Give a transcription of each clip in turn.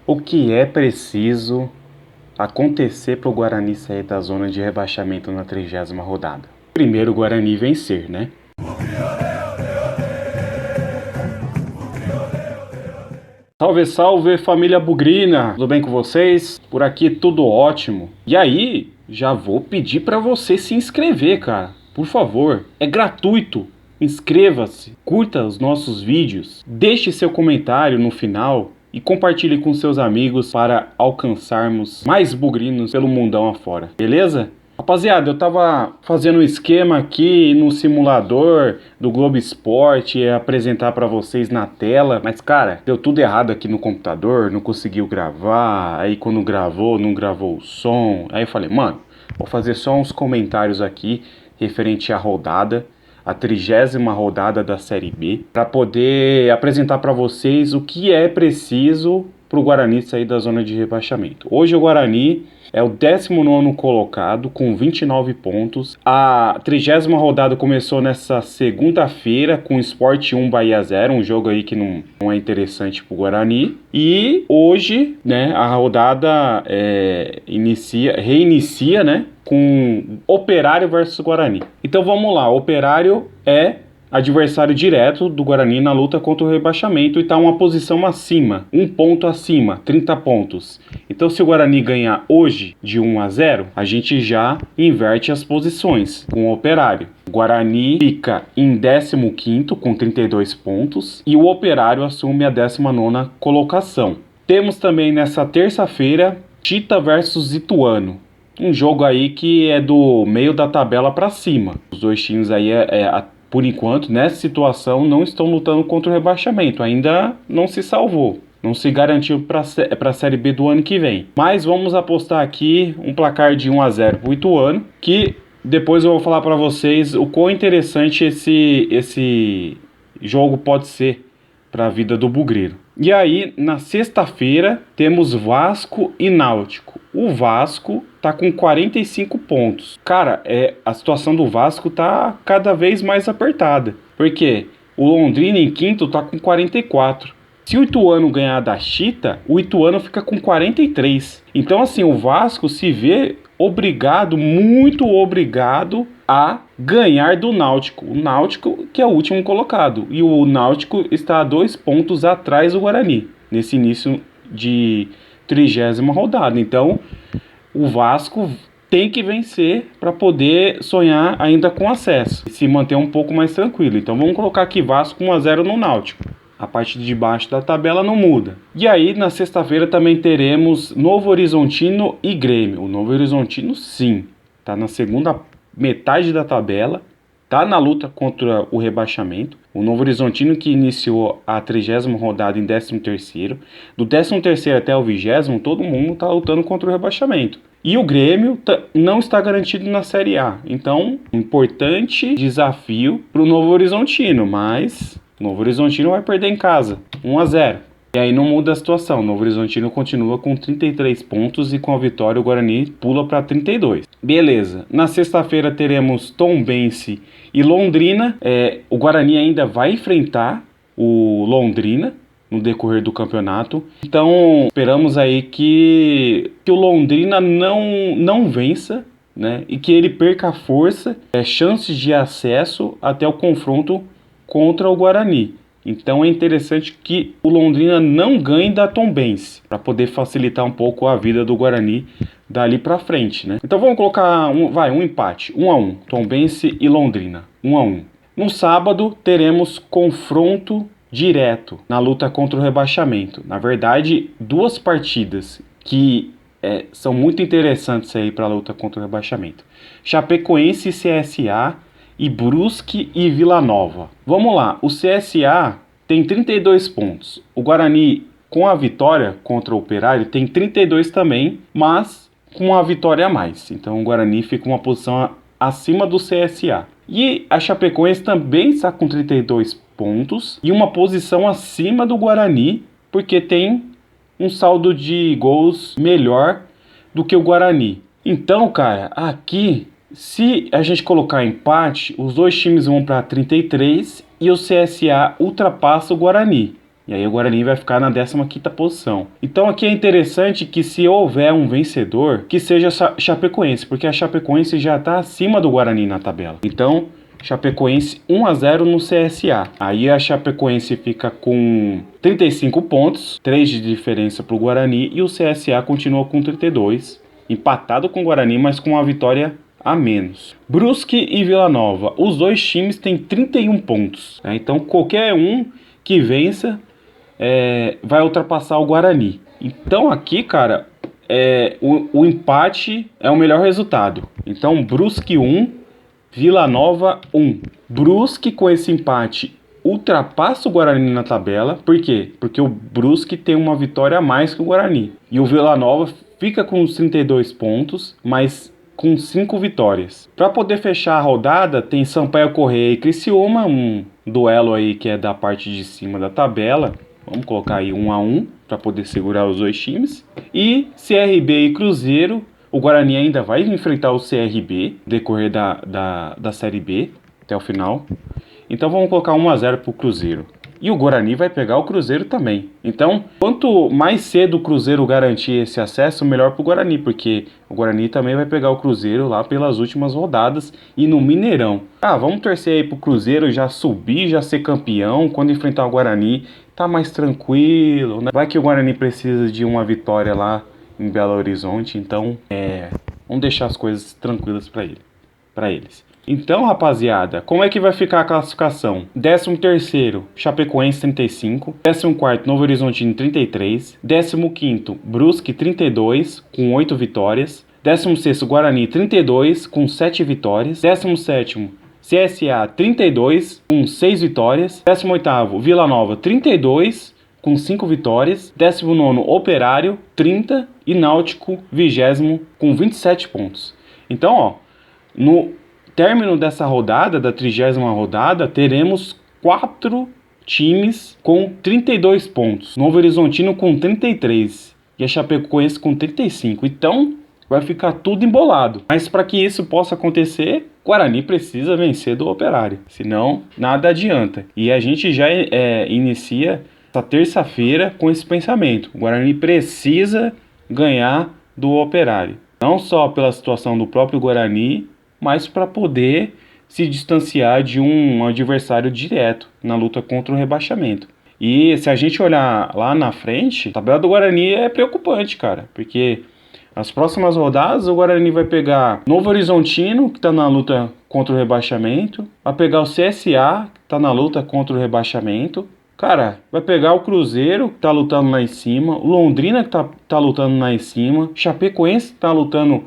O que é preciso acontecer para o Guarani sair da zona de rebaixamento na 30ª rodada? Primeiro o Guarani vencer, né? Salve, salve, família bugrina! Tudo bem com vocês? Por aqui tudo ótimo. E aí, já vou pedir para você se inscrever, cara. Por favor, é gratuito. Inscreva-se, curta os nossos vídeos, deixe seu comentário no final e compartilhe com seus amigos para alcançarmos mais bugrinos pelo mundão afora, beleza? Rapaziada, eu tava fazendo um esquema aqui no simulador do Globo Esporte e apresentar pra vocês na tela, mas cara, deu tudo errado aqui no computador, não conseguiu gravar, aí quando gravou, não gravou o som, aí eu falei, mano, vou fazer só uns comentários aqui referente à rodada, a 30ª rodada da Série B, para poder apresentar para vocês o que é preciso para o Guarani sair da zona de rebaixamento. Hoje o Guarani é o 19º colocado com 29 pontos. A 30ª rodada começou nessa segunda-feira com o Sport 1 Bahia 0, um jogo aí que não é interessante para o Guarani. E hoje, né, a rodada reinicia, né, com Operário versus Guarani. Então vamos lá, Operário é adversário direto do Guarani na luta contra o rebaixamento e está uma posição acima, um ponto acima, 30 pontos. Então se o Guarani ganhar hoje de 1-0, a gente já inverte as posições com o Operário. O Guarani fica em 15º com 32 pontos e o Operário assume a 19ª colocação. Temos também nessa terça-feira Chita versus Ituano. Um jogo aí que é do meio da tabela para cima. Os dois times aí, por enquanto, nessa situação, não estão lutando contra o rebaixamento. Ainda não se salvou. Não se garantiu para a Série B do ano que vem. Mas vamos apostar aqui um placar de 1-0 para o Ituano, que depois eu vou falar para vocês o quão interessante esse jogo pode ser para a vida do bugreiro. E aí, na sexta-feira, temos Vasco e Náutico. O Vasco tá com 45 pontos. Cara, a situação do Vasco tá cada vez mais apertada. Porque o Londrina em quinto tá com 44. Se o Ituano ganhar da Chita, o Ituano fica com 43. Então, assim, o Vasco se vê obrigado, muito obrigado, a ganhar do Náutico. O Náutico que é o último colocado. E o Náutico está a 2 pontos atrás do Guarani, nesse início de 30ª rodada. Então, o Vasco tem que vencer para poder sonhar ainda com acesso e se manter um pouco mais tranquilo. Então, vamos colocar aqui Vasco 1-0 no Náutico. A parte de baixo da tabela não muda. E aí, na sexta-feira, também teremos Novo Horizontino e Grêmio. O Novo Horizontino, sim, está na segunda metade da tabela, está na luta contra o rebaixamento. O Novo Horizontino que iniciou a 30ª rodada em 13º. Do 13º até o 20º, todo mundo está lutando contra o rebaixamento. E o Grêmio não está garantido na Série A. Então, importante desafio para o Novo Horizontino, mas o Novo Horizontino vai perder em casa, 1-0. E aí não muda a situação, o Novo Horizontino continua com 33 pontos e com a vitória o Guarani pula para 32. Beleza, na sexta-feira teremos Tombense e Londrina. O Guarani ainda vai enfrentar o Londrina no decorrer do campeonato. Então esperamos aí que o Londrina não vença, né, e que ele perca a força, chances de acesso até o confronto contra o Guarani. Então é interessante que o Londrina não ganhe da Tombense, para poder facilitar um pouco a vida do Guarani dali para frente, né? Então vamos colocar um empate, 1-1, Tombense e Londrina, 1-1. No sábado teremos confronto direto na luta contra o rebaixamento. Na verdade, duas partidas que são muito interessantes aí para a luta contra o rebaixamento. Chapecoense e CSA e Brusque e Vila Nova. Vamos lá, o CSA tem 32 pontos. O Guarani, com a vitória contra o Operário, tem 32 também, mas com uma vitória a mais. Então o Guarani fica uma posição acima do CSA. E a Chapecoense também está com 32 pontos e uma posição acima do Guarani, porque tem um saldo de gols melhor do que o Guarani. Então, cara, aqui, se a gente colocar empate, os dois times vão para 33 e o CSA ultrapassa o Guarani. E aí o Guarani vai ficar na 15ª posição. Então aqui é interessante que se houver um vencedor, que seja Chapecoense, porque a Chapecoense já está acima do Guarani na tabela. Então, Chapecoense 1-0 no CSA. Aí a Chapecoense fica com 35 pontos, 3 de diferença para o Guarani, e o CSA continua com 32, empatado com o Guarani, mas com uma vitória a menos. Brusque e Vila Nova, os dois times têm 31 pontos, né? Então qualquer um que vença vai ultrapassar o Guarani. Então aqui, cara, o empate é o melhor resultado. Então Brusque 1, Vila Nova 1. Brusque com esse empate ultrapassa o Guarani na tabela. Por quê? Porque o Brusque tem uma vitória a mais que o Guarani. E o Vila Nova fica com os 32 pontos, mas com 5 vitórias. Para poder fechar a rodada, tem Sampaio Corrêa e Criciúma, um duelo aí que é da parte de cima da tabela. Vamos colocar aí 1-1 para poder segurar os dois times. E CRB e Cruzeiro. O Guarani ainda vai enfrentar o CRB no decorrer da Série B até o final. Então vamos colocar 1-0 para o Cruzeiro. E o Guarani vai pegar o Cruzeiro também. Então, quanto mais cedo o Cruzeiro garantir esse acesso, melhor para o Guarani, porque o Guarani também vai pegar o Cruzeiro lá pelas últimas rodadas e no Mineirão. Vamos torcer aí para o Cruzeiro já subir, já ser campeão. Quando enfrentar o Guarani, tá mais tranquilo, né? Vai que o Guarani precisa de uma vitória lá em Belo Horizonte, então vamos deixar as coisas tranquilas para eles. Então, rapaziada, como é que vai ficar a classificação? 13º, Chapecoense 35, 14º, Novo Horizontino 33, 15º, Brusque 32, com 8 vitórias, 16º, Guarani 32, com 7 vitórias, 17º, CSA 32, com 6 vitórias, 18º, Vila Nova 32, com 5 vitórias, 19º, Operário 30 e Náutico 20º com 27 pontos. Então, no término dessa rodada, da 30ª rodada, teremos 4 times com 32 pontos. Novo Horizontino com 33 e a Chapecoense com 35. Então, vai ficar tudo embolado. Mas para que isso possa acontecer, Guarani precisa vencer do Operário. Senão, nada adianta. E a gente já inicia essa terça-feira com esse pensamento. O Guarani precisa ganhar do Operário. Não só pela situação do próprio Guarani, mas para poder se distanciar de um adversário direto na luta contra o rebaixamento. E se a gente olhar lá na frente, a tabela do Guarani é preocupante, cara, porque nas próximas rodadas o Guarani vai pegar Novo Horizontino, que está na luta contra o rebaixamento, vai pegar o CSA, que está na luta contra o rebaixamento, cara, vai pegar o Cruzeiro, que tá lutando lá em cima, o Londrina, que tá lutando lá em cima, Chapecoense, que tá lutando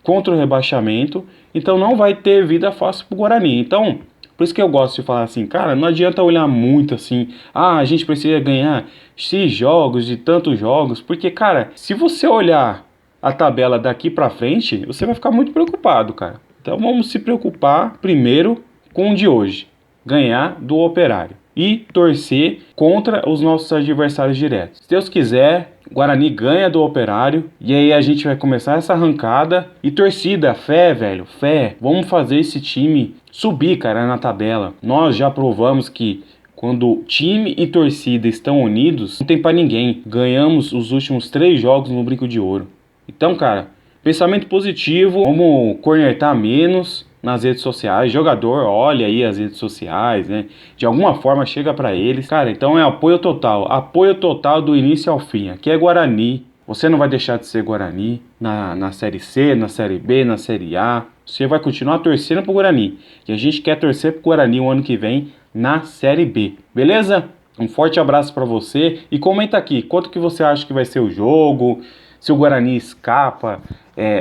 contra o rebaixamento. Então não vai ter vida fácil pro Guarani. Então, por isso que eu gosto de falar assim, cara, não adianta olhar muito assim, a gente precisa ganhar X jogos, de tantos jogos, porque, cara, se você olhar a tabela daqui pra frente, você vai ficar muito preocupado, cara. Então vamos se preocupar primeiro com o de hoje, ganhar do Operário e torcer contra os nossos adversários diretos. Se Deus quiser, Guarani ganha do Operário e aí a gente vai começar essa arrancada. E torcida, fé, velho, fé. Vamos fazer esse time subir, cara, na tabela. Nós já provamos que quando time e torcida estão unidos, não tem pra ninguém. Ganhamos os últimos 3 jogos no Brinco de Ouro. Então, cara, pensamento positivo, vamos cornetar menos nas redes sociais. Jogador, olha aí as redes sociais, né? De alguma forma chega pra eles. Cara, então é apoio total do início ao fim. Aqui é Guarani. Você não vai deixar de ser Guarani na Série C, na Série B, na Série A. Você vai continuar torcendo pro Guarani. E a gente quer torcer pro Guarani o ano que vem na Série B. Beleza? Um forte abraço pra você. E comenta aqui, quanto que você acha que vai ser o jogo? Se o Guarani escapa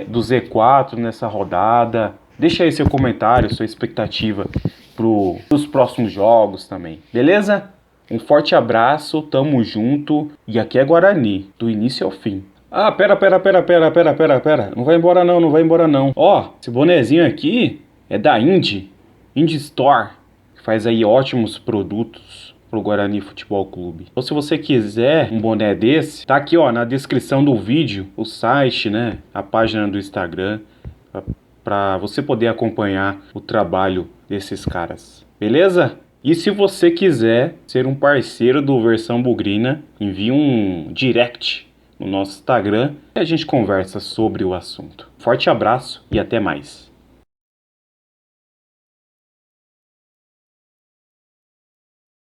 do Z4 nessa rodada. Deixa aí seu comentário, sua expectativa pros próximos jogos também, beleza? Um forte abraço, tamo junto. E aqui é Guarani, do início ao fim. Pera. Não vai embora não. Ó, esse bonezinho aqui é da Indy Store, que faz aí ótimos produtos pro Guarani Futebol Clube. Então se você quiser um boné desse, tá aqui ó na descrição do vídeo, o site, né, a página do Instagram, para você poder acompanhar o trabalho desses caras. Beleza? E se você quiser ser um parceiro do Versão Bugrina, envie um direct no nosso Instagram e a gente conversa sobre o assunto. Forte abraço e até mais.